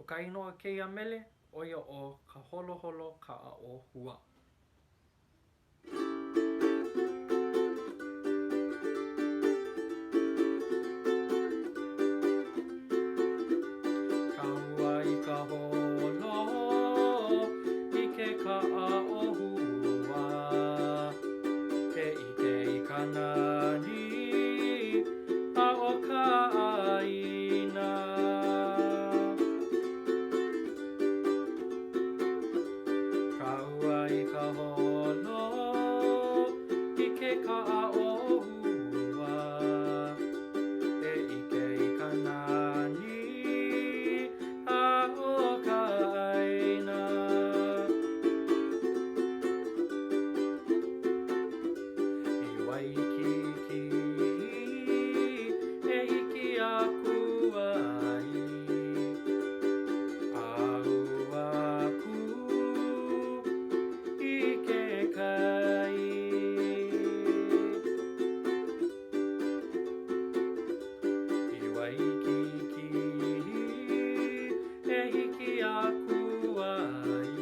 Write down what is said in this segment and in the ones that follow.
ka inoa kēia mele, oia o Ka Holoholo Kaʻa o Hua. Ka hua I ka holo I ke kaʻa o hua, ke ike I ka nani a o ka ʻaina. Ka hua I ka holo I ke kaʻa o hua, ke ike I ka nani a o ka ʻaina. I waikiki e hiki aku ai, ʻaʻu aku I ke kai. I waikiki e hiki aku ai,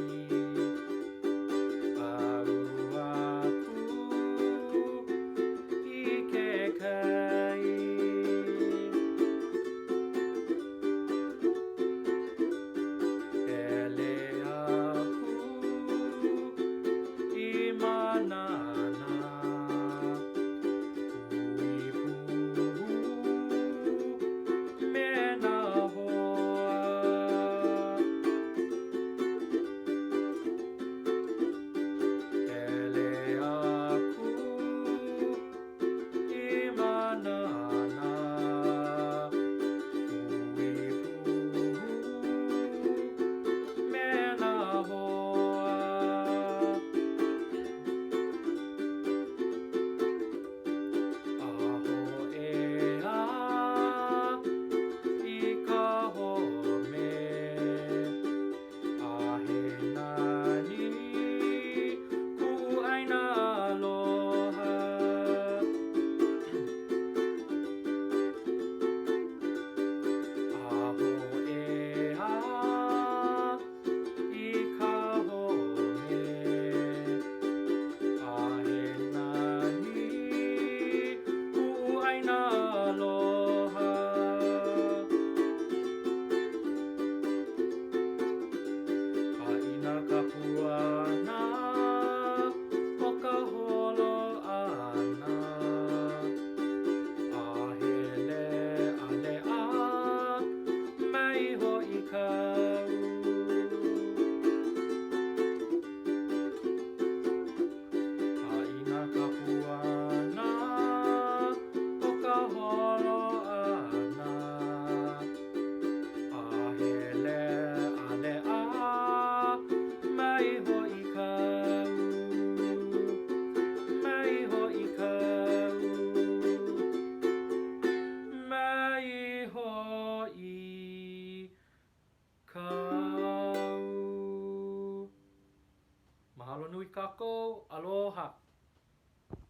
ʻaʻu aku I ke kai. Ele aku I manana, hui puhu me nā hoa. Ele aku I manana, hui puhu me nā hoa. Aho ea I ka home, ahe nani kuʻu ʻaina aloha. Aho ea I ka home, ahe nani kuʻu ʻaina aloha. Haʻina ka puana o ka holo ʻana, ahe leʻaleʻa mai hoʻi kāu. Haʻina ka puana o ka holo ʻana, ahe leʻaleʻa mai hoʻi kāu, mai hoʻi kāu, mai hoʻi kāu. Mahalo nui kākou, aloha.